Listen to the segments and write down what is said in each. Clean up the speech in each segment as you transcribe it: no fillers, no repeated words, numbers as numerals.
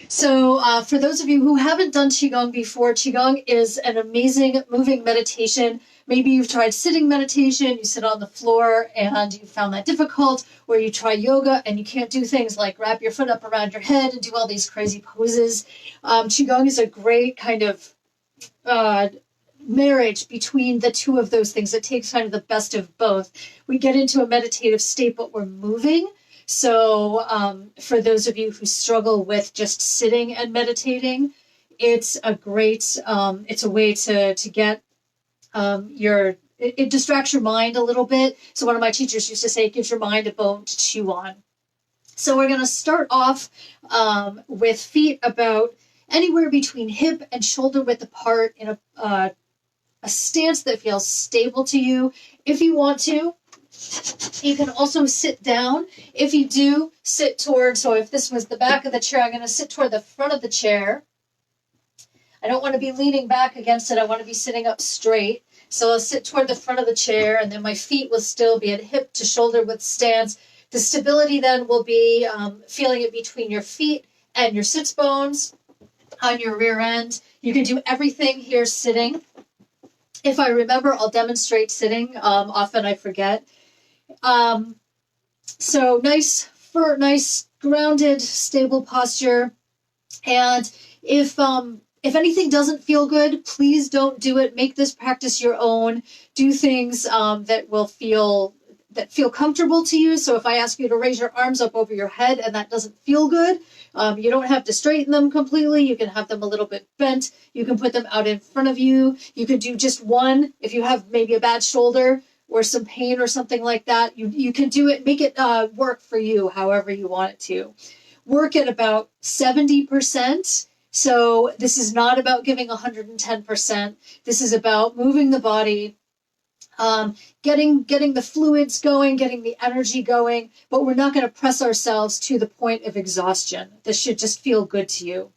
So for those of you who haven't done Qigong before, Qigong is an amazing moving meditation. Maybe you've tried sitting meditation, you sit on the floor and you found that difficult, or you try yoga and you can't do things like wrap your foot up around your head and do all these crazy poses. Qigong is a great kind of marriage between the two of those things. It takes kind of the best of both. We get into a meditative state, but we're moving. So for those of you who struggle with just sitting and meditating, it's a great, it's a way to get it distracts your mind a little bit. So one of my teachers used to say, it gives your mind a bone to chew on. So we're going to start off with feet about anywhere between hip and shoulder width apart in a stance that feels stable to you. If you want to, you can also sit down. If you do, sit toward, so if this was the back of the chair, I'm going to sit toward the front of the chair. I don't want to be leaning back against it. I want to be sitting up straight. So I'll sit toward the front of the chair, and then my feet will still be at hip to shoulder width stance. The stability then will be feeling it between your feet and your sits bones on your rear end. You can do everything here sitting. If I remember, I'll demonstrate sitting. Often I forget. So nice grounded, stable posture. And if anything doesn't feel good, please don't do it. Make this practice your own. Do things that feel comfortable to you. So if I ask you to raise your arms up over your head and that doesn't feel good, you don't have to straighten them completely. You can have them a little bit bent. You can put them out in front of you. You can do just one. If you have maybe a bad shoulder or some pain or something like that, you can do it. Make it work for you however you want it to. Work at about 70%. So this is not about giving 110%. This is about moving the body, getting the fluids going, getting the energy going, but we're not going to press ourselves to the point of exhaustion. This should just feel good to you.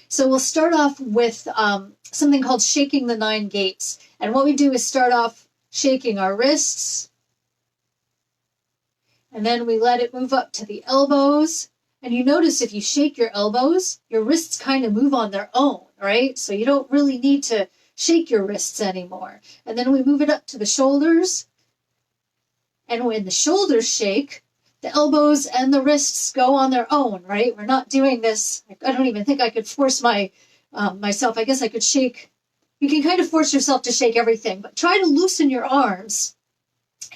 So we'll start off with something called shaking the 9 gates. And what we do is start off shaking our wrists, and then we let it move up to the elbows. And you notice if you shake your elbows, your wrists kind of move on their own, right? So you don't really need to shake your wrists anymore. And then we move it up to the shoulders. And when the shoulders shake, the elbows and the wrists go on their own, right? We're not doing this. I don't even think I could force myself. I guess I could shake. You can kind of force yourself to shake everything, but try to loosen your arms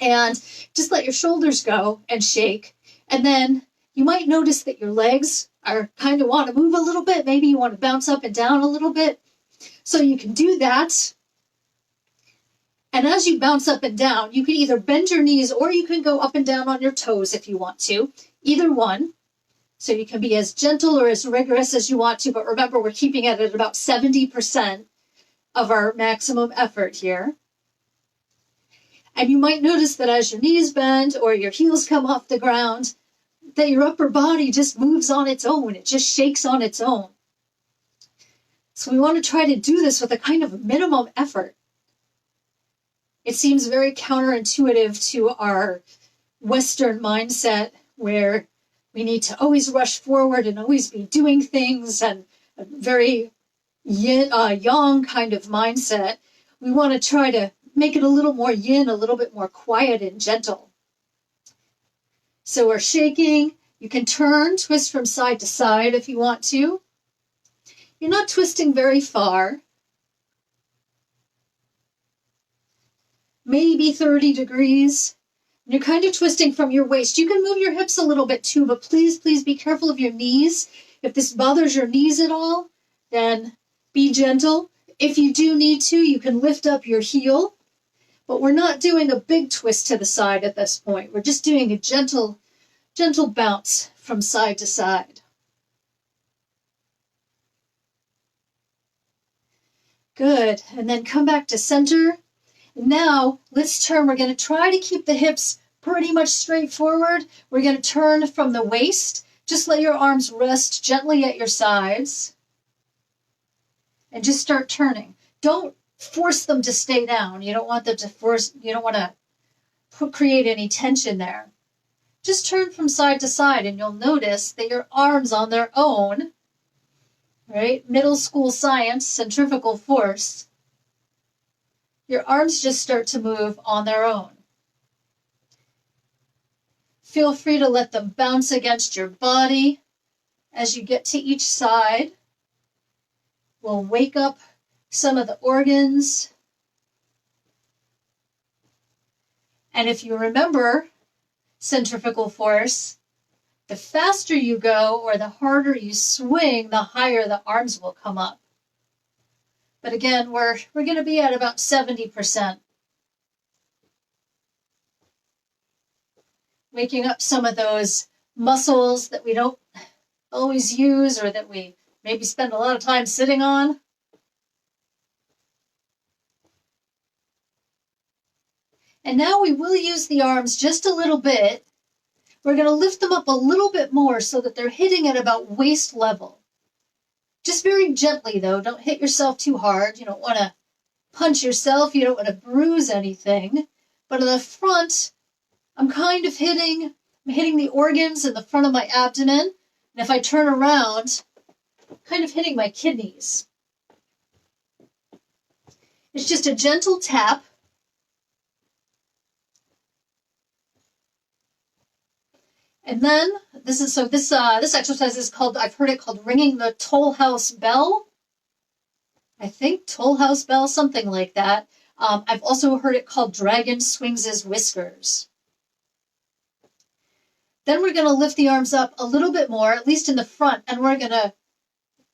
and just let your shoulders go and shake. And then you might notice that your legs are kind of want to move a little bit. Maybe you want to bounce up and down a little bit. So you can do that. And as you bounce up and down, you can either bend your knees or you can go up and down on your toes if you want to. Either one. So you can be as gentle or as rigorous as you want to, but remember we're keeping it at about 70% of our maximum effort here. And you might notice that as your knees bend or your heels come off the ground, that your upper body just moves on its own. It just shakes on its own. So we want to try to do this with a kind of minimum effort. It seems very counterintuitive to our Western mindset where we need to always rush forward and always be doing things, and a very yang kind of mindset. We want to try to make it a little more yin, a little bit more quiet and gentle. So we're shaking. You can twist from side to side if you want to. You're not twisting very far. Maybe 30 degrees. And you're kind of twisting from your waist. You can move your hips a little bit too, but please be careful of your knees. If this bothers your knees at all, then be gentle. If you do need to, you can lift up your heel. But we're not doing a big twist to the side at this point. We're just doing a gentle bounce from side to side. Good. And then come back to center. Now let's turn. We're going to try to keep the hips pretty much straight forward. We're going to turn from the waist. Just let your arms rest gently at your sides. And just start turning. Don't force them to stay down. You don't want them to force, you don't want to create any tension there. Just turn from side to side and you'll notice that your arms on their own right? Middle school science, centrifugal force. Your arms just start to move on their own. Feel free to let them bounce against your body as you get to each side. We'll wake up some of the organs. And if you remember centrifugal force, the faster you go or the harder you swing, the higher the arms will come up. But again, we're going to be at about 70%. Waking up some of those muscles that we don't always use or that we maybe spend a lot of time sitting on. And now we will use the arms just a little bit. We're going to lift them up a little bit more so that they're hitting at about waist level. Just very gently, though. Don't hit yourself too hard. You don't want to punch yourself. You don't want to bruise anything. But in the front, I'm hitting the organs in the front of my abdomen. And if I turn around, I'm kind of hitting my kidneys. It's just a gentle tap. And then this exercise is called, I've heard it called ringing the toll house bell. I think toll house bell, something like that. I've also heard it called dragon swings his whiskers. Then we're going to lift the arms up a little bit more, at least in the front, and we're going to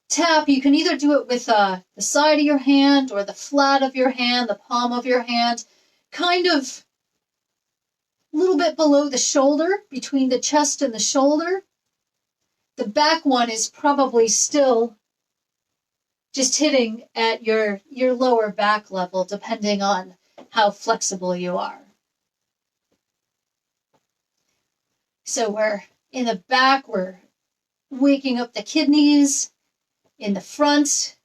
tap. You can either do it with the side of your hand or the flat of your hand, the palm of your hand, kind of a little bit below the shoulder, between the chest and the shoulder. The back one is probably still just hitting at your lower back level, depending on how flexible you are. So we're in the back, we're waking up the kidneys. In the front,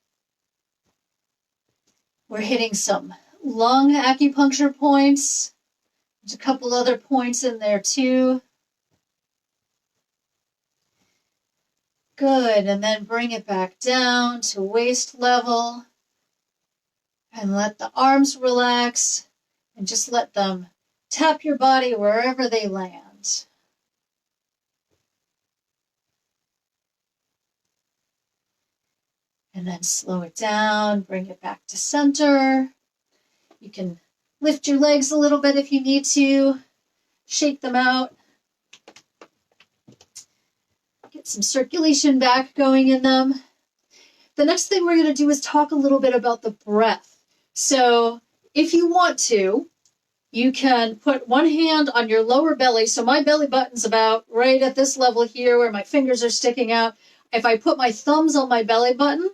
we're hitting some lung acupuncture points. There's a couple other points in there too. Good, and then bring it back down to waist level. And let the arms relax. And just let them tap your body wherever they land. And then slow it down, bring it back to center. You can lift your legs a little bit if you need to. Shake them out. Get some circulation back going in them. The next thing we're going to do is talk a little bit about the breath. So if you want to, you can put one hand on your lower belly. So my belly button's about right at this level here where my fingers are sticking out. If I put my thumbs on my belly button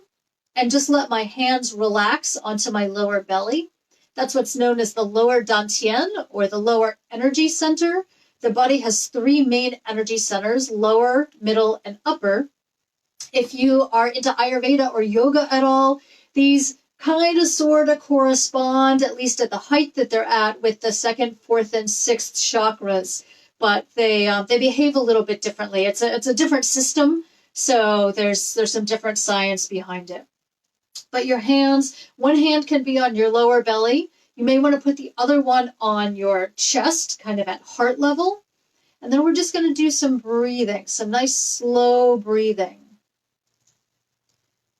and just let my hands relax onto my lower belly, that's what's known as the lower dantian, or the lower energy center. The body has three main energy centers: lower, middle, and upper. If you are into Ayurveda or yoga at all, these kind of sort of correspond, at least at the height that they're at, with the second, fourth, and sixth chakras. But they behave a little bit differently. It's a different system, so there's some different science behind it. But your hands, one hand can be on your lower belly. You may want to put the other one on your chest, kind of at heart level. And then we're just going to do some breathing, some nice slow breathing.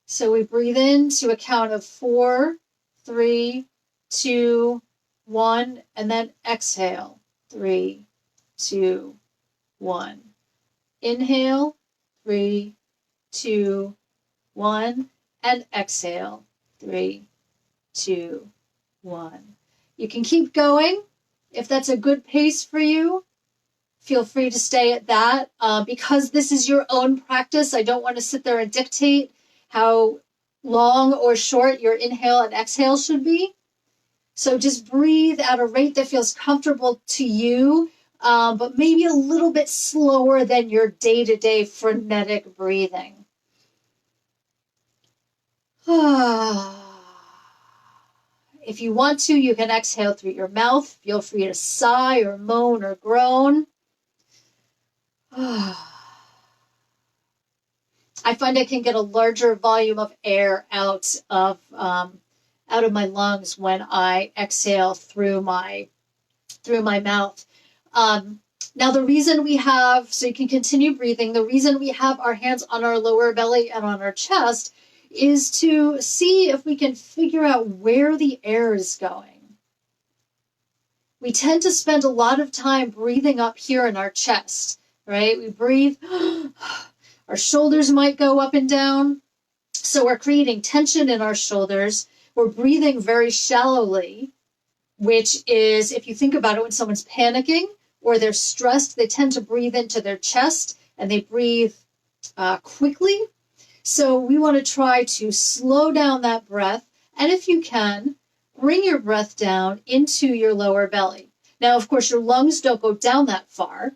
So we breathe in to a count of 4, 3, 2, 1, and then exhale. 3, 2, 1. Inhale. 3, 2, 1. And exhale. 3, 2, 1. You can keep going. If that's a good pace for you, feel free to stay at that. Because this is your own practice, I don't want to sit there and dictate how long or short your inhale and exhale should be. So just breathe at a rate that feels comfortable to you, but maybe a little bit slower than your day-to-day frenetic breathing. If you want to, you can exhale through your mouth. Feel free to sigh or moan or groan. I find I can get a larger volume of air out of my lungs when I exhale through my mouth. Now, the reason we have, so you can continue breathing, the reason we have our hands on our lower belly and on our chest is to see if we can figure out where the air is going. We tend to spend a lot of time breathing up here in our chest, right? We breathe, our shoulders might go up and down. So we're creating tension in our shoulders. We're breathing very shallowly, which is, if you think about it, when someone's panicking or they're stressed, they tend to breathe into their chest and they breathe quickly. So we want to try to slow down that breath. And if you can, bring your breath down into your lower belly. Now, of course, your lungs don't go down that far,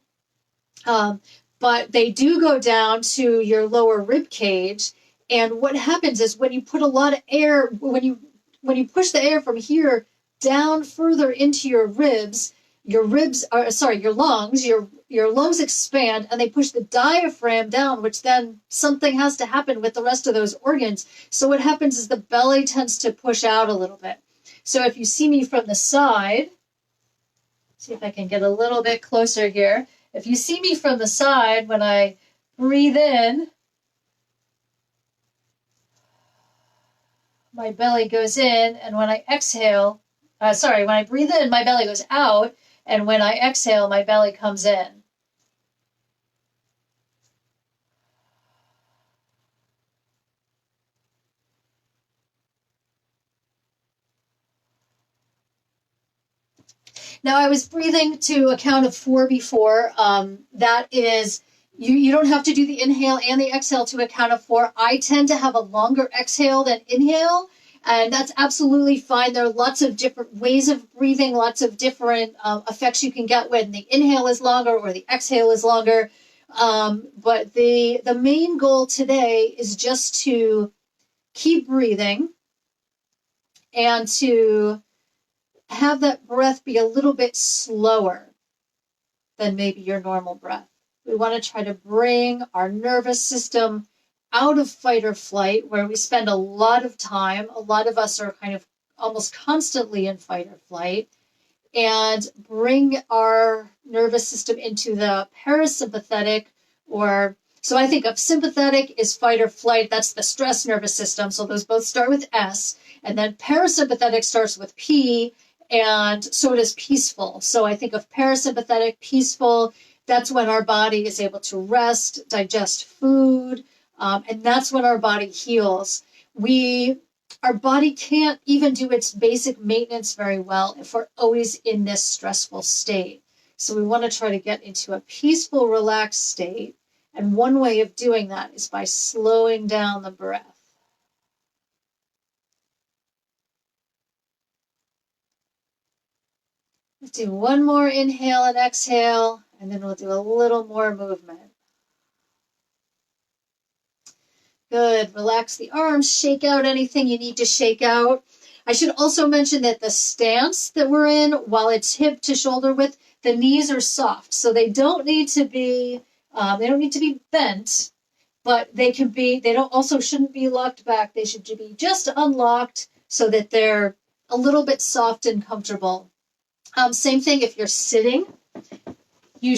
but they do go down to your lower rib cage. And what happens is when you put a lot of air, when you push the air from here down further into your ribs, your lungs expand and they push the diaphragm down, which then something has to happen with the rest of those organs. So what happens is the belly tends to push out a little bit. So if you see me from the side, see if I can get a little bit closer here. If you see me from the side, when I breathe in, my belly goes in, and when I exhale, when I breathe in, my belly goes out, and when I exhale, my belly comes in. Now, I was breathing to a count of 4 before. That is, you don't have to do the inhale and the exhale to a count of 4. I tend to have a longer exhale than inhale, and that's absolutely fine. There are lots of different ways of breathing, lots of different effects you can get when the inhale is longer or the exhale is longer. But the main goal today is just to keep breathing and to have that breath be a little bit slower than maybe your normal breath. We want to try to bring our nervous system out of fight or flight, where we spend a lot of time. A lot of us are kind of almost constantly in fight or flight, and bring our nervous system into the parasympathetic, so I think of sympathetic is fight or flight. That's the stress nervous system. So those both start with S, and then parasympathetic starts with P, and so does peaceful. So I think of parasympathetic, peaceful. That's when our body is able to rest, digest food, and that's when our body heals. Our body can't even do its basic maintenance very well if we're always in this stressful state. So we want to try to get into a peaceful, relaxed state. And one way of doing that is by slowing down the breath. Let's do one more inhale and exhale, and then we'll do a little more movement. Good. Relax the arms, shake out anything you need to shake out. I should also mention that the stance that we're in, while it's hip to shoulder width, the knees are soft, so they don't need to be bent, but they shouldn't be locked back. They should be just unlocked so that they're a little bit soft and comfortable. Same thing if you're sitting. You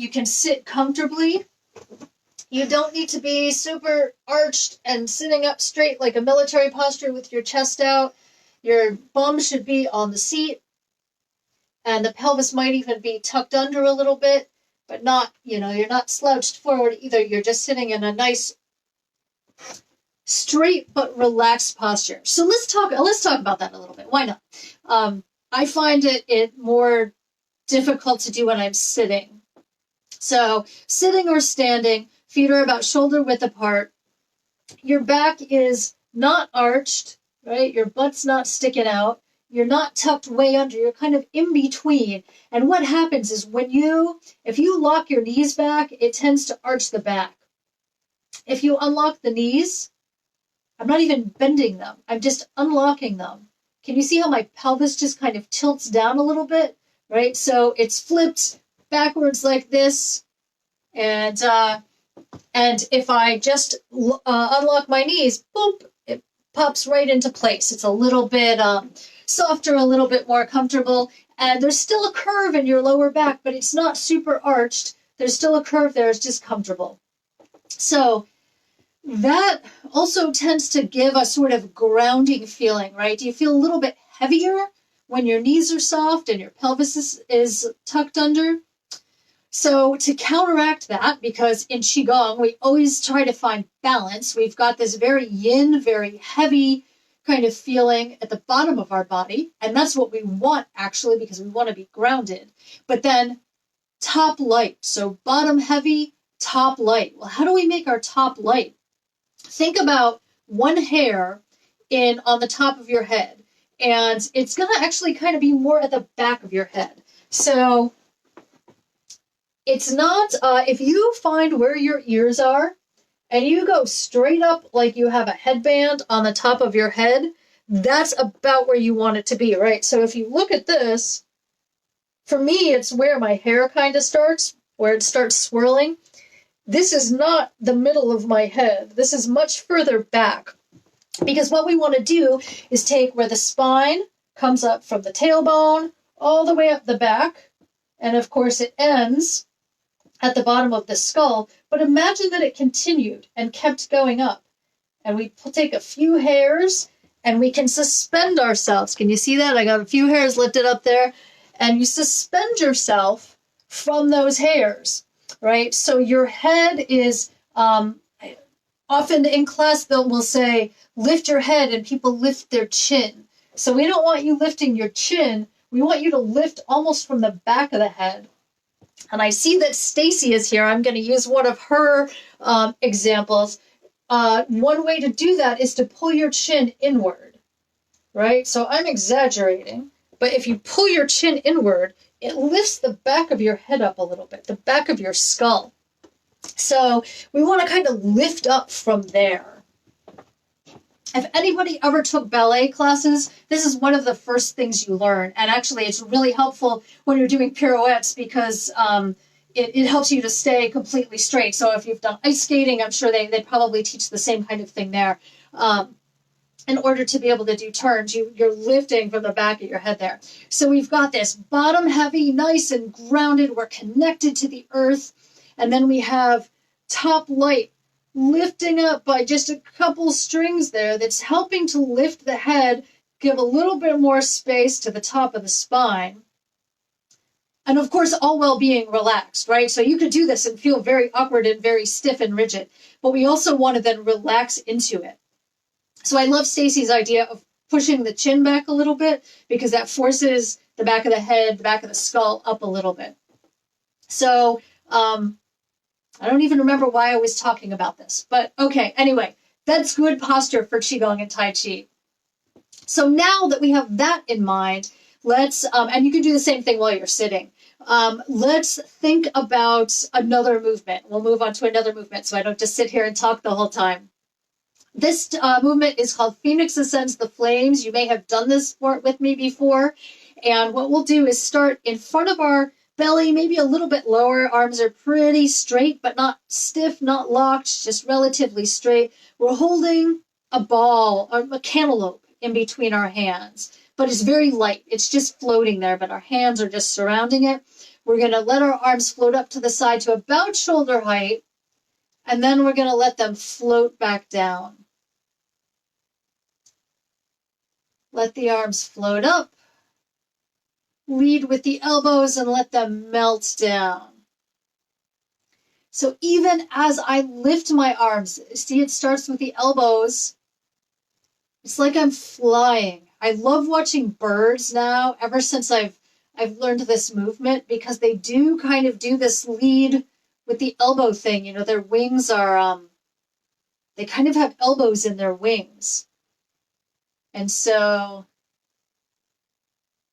can sit comfortably. You don't need to be super arched and sitting up straight like a military posture with your chest out. Your bum should be on the seat, and the pelvis might even be tucked under a little bit, but not, you're not slouched forward either. You're just sitting in a nice, straight but relaxed posture. So let's talk about that a little bit. Why not? I find it more difficult to do when I'm sitting. So sitting or standing, feet are about shoulder width apart. Your back is not arched, right? Your butt's not sticking out. You're not tucked way under. You're kind of in between. And what happens is if you lock your knees back, it tends to arch the back. If you unlock the knees, I'm not even bending them. I'm just unlocking them. Can you see how my pelvis just kind of tilts down a little bit, right? So it's flipped backwards like this. And And if I just unlock my knees, boop, it pops right into place. It's a little bit softer, a little bit more comfortable. And there's still a curve in your lower back, but it's not super arched. There's still a curve there. It's just comfortable. So that also tends to give a sort of grounding feeling, right? Do you feel a little bit heavier when your knees are soft and your pelvis is tucked under? So to counteract that, because in Qigong, we always try to find balance. We've got this very yin, very heavy kind of feeling at the bottom of our body. And that's what we want, actually, because we want to be grounded. But then top light. So bottom heavy, top light. Well, how do we make our top light? Think about one hair on the top of your head. And it's going to actually kind of be more at the back of your head. So it's not, if you find where your ears are and you go straight up like you have a headband on the top of your head, that's about where you want it to be, right? So if you look at this, for me, it's where my hair kind of starts, where it starts swirling. This is not the middle of my head. This is much further back. Because what we want to do is take where the spine comes up from the tailbone all the way up the back. And of course, it ends at the bottom of the skull, but imagine that it continued and kept going up. And we take a few hairs and we can suspend ourselves. Can you see that? I got a few hairs lifted up there. And you suspend yourself from those hairs, right? So your head is, often in class, will say, lift your head, and people lift their chin. So we don't want you lifting your chin. We want you to lift almost from the back of the head. And I see that Stacy is here. I'm going to use one of her examples. One way to do that is to pull your chin inward, right? So I'm exaggerating, but if you pull your chin inward, it lifts the back of your head up a little bit, the back of your skull. So we want to kind of lift up from there. If anybody ever took ballet classes, this is one of the first things you learn. And actually, it's really helpful when you're doing pirouettes because it helps you to stay completely straight. So if you've done ice skating, I'm sure they probably teach the same kind of thing there. In order to be able to do turns, you're lifting from the back of your head there. So we've got this bottom heavy, nice and grounded. We're connected to the earth. And then we have top light, lifting up by just a couple strings there that's helping to lift the head, give a little bit more space to the top of the spine. And of course, all while being relaxed, right? So you could do this and feel very awkward and very stiff and rigid, but we also want to then relax into it. So I love Stacy's idea of pushing the chin back a little bit because that forces the back of the head, the back of the skull up a little bit. So, I don't even remember why I was talking about this, but okay, anyway, that's good posture for Qigong and Tai Chi. So now that we have that in mind, let's, and you can do the same thing while you're sitting. Let's think about another movement. We'll move on to another movement so I don't just sit here and talk the whole time. This movement is called Phoenix Ascends the Flames. You may have done this with me before. And what we'll do is start in front of our belly, maybe a little bit lower. Arms are pretty straight, but not stiff, not locked, just relatively straight. We're holding a ball, a cantaloupe in between our hands, but it's very light. It's just floating there, but our hands are just surrounding it. We're going to let our arms float up to the side to about shoulder height, and then we're going to let them float back down. Let the arms float up. Lead with the elbows and let them melt down. So even as I lift my arms, see, it starts with the elbows. It's like I'm flying. I love watching birds now, ever since I've learned this movement, because they do kind of do this lead with the elbow thing. You know, their wings are, they kind of have elbows in their wings. And so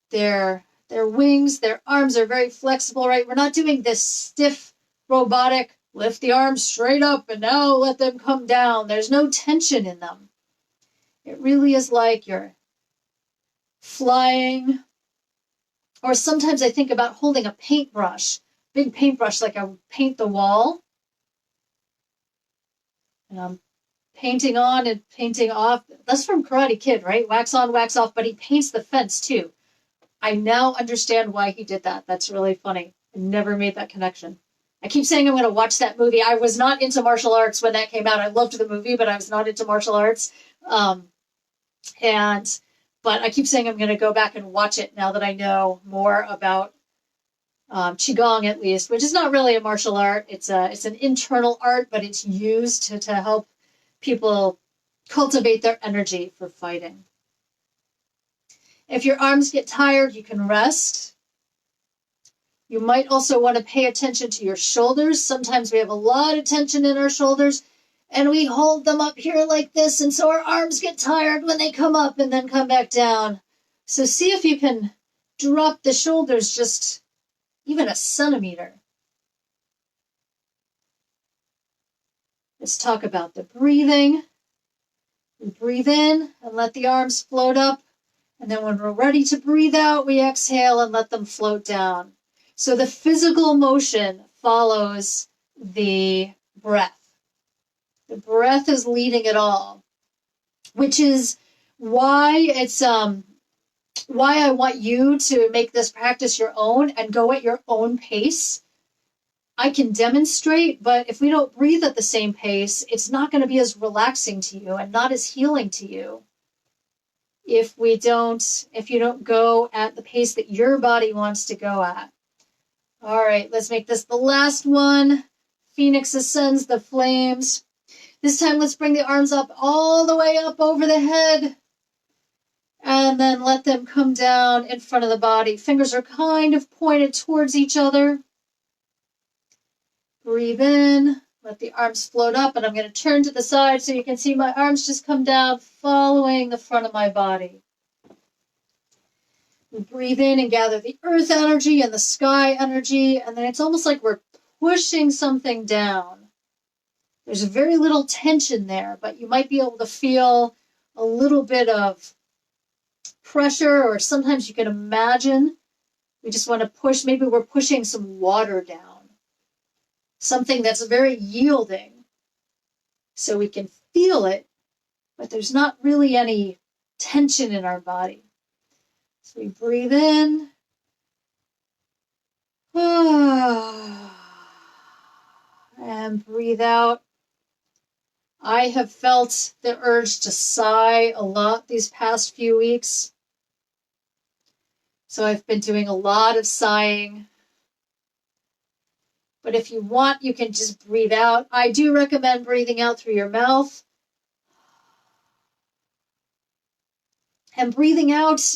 their wings, their arms are very flexible, right? We're not doing this stiff, robotic, lift the arms straight up and now let them come down. There's no tension in them. It really is like you're flying. Or sometimes I think about holding a paintbrush, big paintbrush, like I would paint the wall. And I'm painting on and painting off. That's from Karate Kid, right? Wax on, wax off, but he paints the fence too. I now understand why he did that. That's really funny. I never made that connection. I keep saying I'm going to watch that movie. I was not into martial arts when that came out. I loved the movie, but I was not into martial arts. But I keep saying I'm going to go back and watch it now that I know more about Qigong, at least, which is not really a martial art. It's an internal art, but it's used to help people cultivate their energy for fighting. If your arms get tired, you can rest. You might also want to pay attention to your shoulders. Sometimes we have a lot of tension in our shoulders, and we hold them up here like this, and so our arms get tired when they come up and then come back down. So see if you can drop the shoulders just even a centimeter. Let's talk about the breathing. We breathe in and let the arms float up. And then when we're ready to breathe out, we exhale and let them float down. So the physical motion follows the breath. The breath is leading it all, which is why why I want you to make this practice your own and go at your own pace. I can demonstrate, but if we don't breathe at the same pace, it's not going to be as relaxing to you and not as healing to you. If you don't go at the pace that your body wants to go at. All right, let's make this the last one. Phoenix ascends the flames. This time, let's bring the arms up all the way up over the head. And then let them come down in front of the body. Fingers are kind of pointed towards each other. Breathe in. Let the arms float up. And I'm going to turn to the side so you can see my arms just come down, following the front of my body. We breathe in and gather the earth energy and the sky energy. And then it's almost like we're pushing something down. There's very little tension there, but you might be able to feel a little bit of pressure, or sometimes you can imagine we just want to push. Maybe we're pushing some water down, something that's very yielding, so we can feel it, but there's not really any tension in our body. So we breathe in. And breathe out. I have felt the urge to sigh a lot these past few weeks. So I've been doing a lot of sighing. But if you want, you can just breathe out. I do recommend breathing out through your mouth. And breathing out,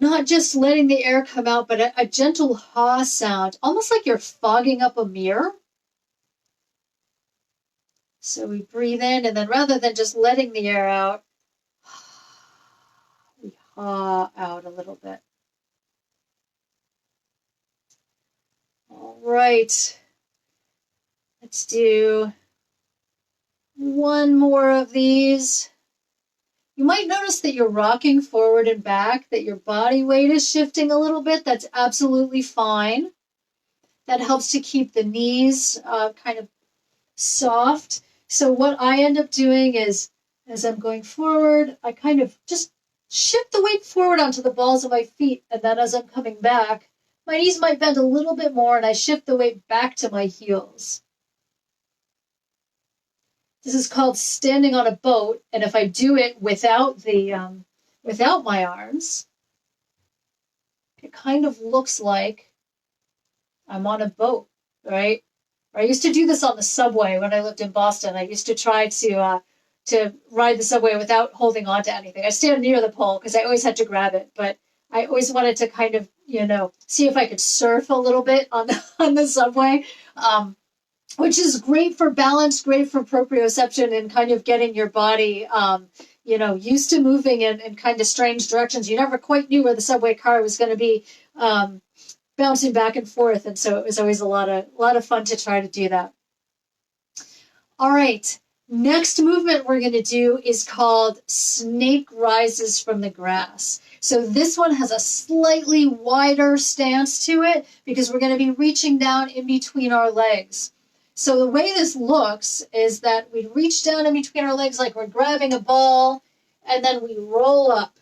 not just letting the air come out, but a gentle ha sound, almost like you're fogging up a mirror. So we breathe in, and then rather than just letting the air out, we ha out a little bit. All right. Let's do one more of these. You might notice that you're rocking forward and back, that your body weight is shifting a little bit. That's absolutely fine. That helps to keep the knees kind of soft. So what I end up doing is, as I'm going forward, I kind of just shift the weight forward onto the balls of my feet. And then as I'm coming back, my knees might bend a little bit more, and I shift the weight back to my heels. This is called standing on a boat, and if I do it without my arms, it kind of looks like I'm on a boat, right? I used to do this on the subway when I lived in Boston. I used to try to ride the subway without holding on to anything. I stand near the pole because I always had to grab it, but I always wanted to kind of, see if I could surf a little bit on the subway, which is great for balance, great for proprioception, and kind of getting your body, used to moving in kind of strange directions. You never quite knew where the subway car was going to be bouncing back and forth, and so it was always a lot of fun to try to do that. All right, next movement we're going to do is called Snake Rises from the Grass. So this one has a slightly wider stance to it because we're going to be reaching down in between our legs. So the way this looks is that we reach down in between our legs like we're grabbing a ball, and then we roll up.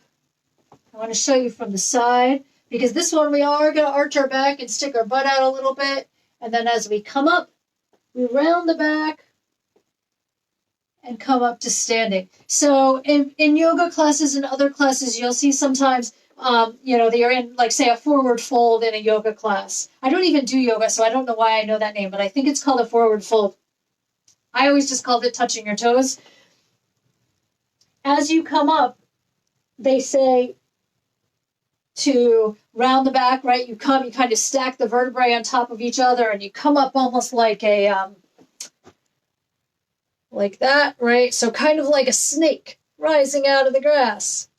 I want to show you from the side, because this one we are going to arch our back and stick our butt out a little bit. And then as we come up, we round the back and come up to standing. So in yoga classes and other classes, you'll see sometimes, they're in, like, say, a forward fold in a yoga class. I don't even do yoga, so I don't know why I know that name, but I think it's called a forward fold. I always just called it touching your toes. As you come up, they say to round the back, right? You kind of stack the vertebrae on top of each other, and you come up almost like like that, right? So kind of like a snake rising out of the grass,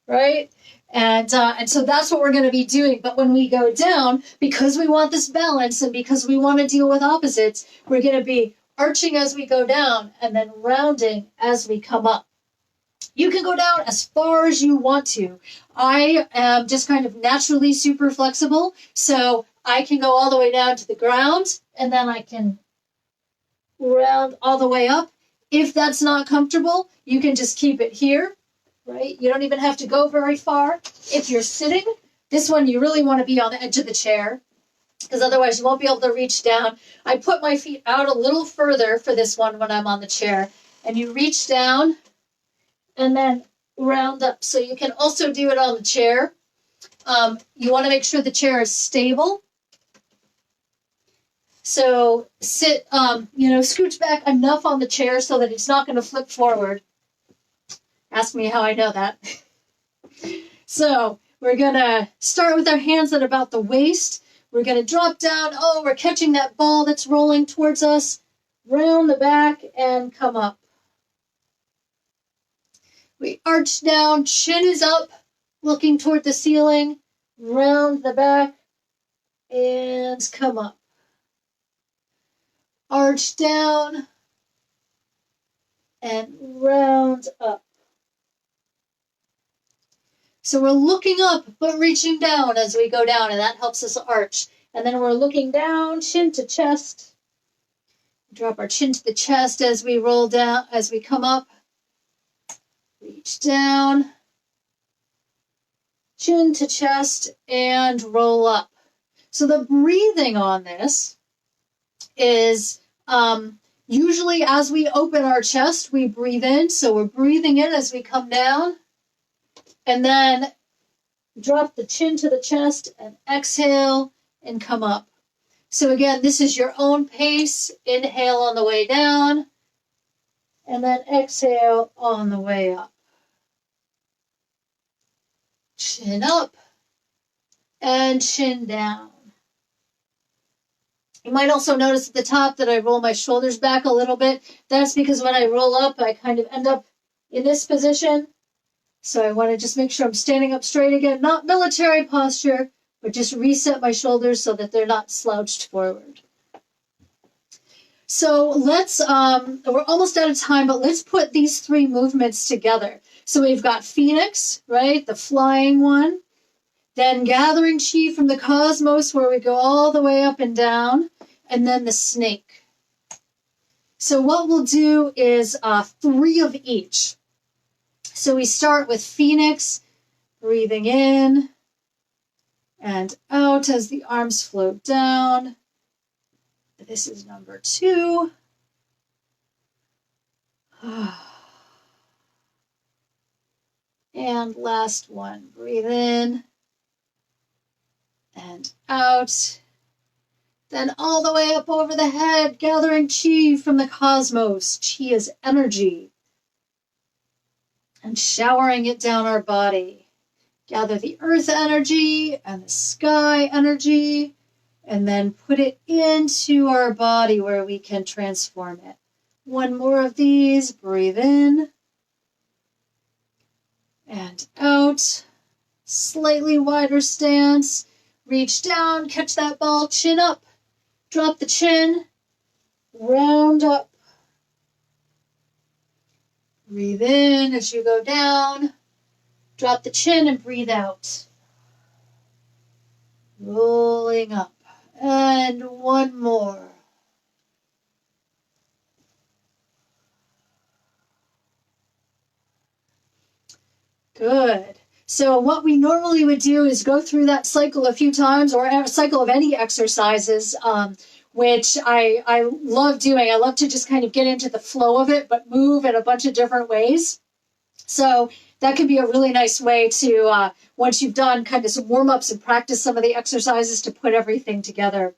right? And so that's what we're going to be doing. But when we go down, because we want this balance and because we want to deal with opposites, we're going to be arching as we go down and then rounding as we come up. You can go down as far as you want to. I am just kind of naturally super flexible, so I can go all the way down to the ground, and then I can round all the way up. If that's not comfortable, you can just keep it here, right? You don't even have to go very far. If you're sitting, this one you really want to be on the edge of the chair, because otherwise you won't be able to reach down. I put my feet out a little further for this one when I'm on the chair, and you reach down and then round up. So you can also do it on the chair. You want to make sure the chair is stable. So sit, scooch back enough on the chair so that it's not going to flip forward. Ask me how I know that. So we're going to start with our hands at about the waist. We're going to drop down. Oh, we're catching that ball that's rolling towards us. Round the back and come up. We arch down, chin is up, looking toward the ceiling. Round the back and come up. Arch down and round up. So we're looking up but reaching down as we go down, and that helps us arch. And then we're looking down, chin to chest. Drop our chin to the chest as we roll down, as we come up. Reach down, chin to chest, and roll up. So the breathing on this is usually as we open our chest, we breathe in. So we're breathing in as we come down. And then drop the chin to the chest and exhale and come up. So again, this is your own pace. Inhale on the way down. And then exhale on the way up. Chin up and chin down. You might also notice at the top that I roll my shoulders back a little bit. That's because when I roll up, I kind of end up in this position. So I want to just make sure I'm standing up straight again, not military posture, but just reset my shoulders so that they're not slouched forward. So let's, we're almost out of time, but let's put these three movements together. So we've got Phoenix, right? The flying one. Then gathering chi from the cosmos, where we go all the way up and down. And then the snake. So what we'll do is 3 of each. So we start with Phoenix, breathing in and out as the arms float down. This is number 2. And last one, breathe in and out. Then all the way up over the head, gathering chi from the cosmos. Chi is energy. And showering it down our body. Gather the earth energy and the sky energy, and then put it into our body where we can transform it. One more of these, breathe in and out. Slightly wider stance. Reach down, catch that ball, chin up. Drop the chin, round up. Breathe in as you go down. Drop the chin and breathe out. Rolling up. And one more. Good. So what we normally would do is go through that cycle a few times, or a cycle of any exercises, which I love doing. I love to just kind of get into the flow of it, but move in a bunch of different ways. So that could be a really nice way to, once you've done kind of some warm-ups and practice some of the exercises, to put everything together.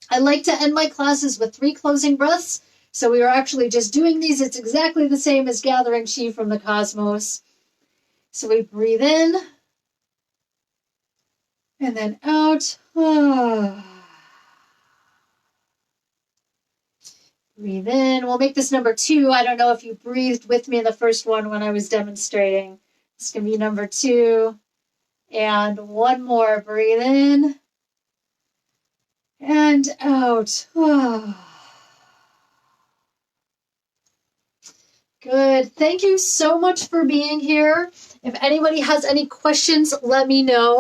I like to end my classes with 3 closing breaths. So we are actually just doing these. It's exactly the same as gathering chi from the cosmos. So we breathe in and then out. Breathe in. We'll make this number 2. I don't know if you breathed with me in the first one when I was demonstrating. This can be number 2. And one more. Breathe in and out. Good. Thank you so much for being here. If anybody has any questions, let me know.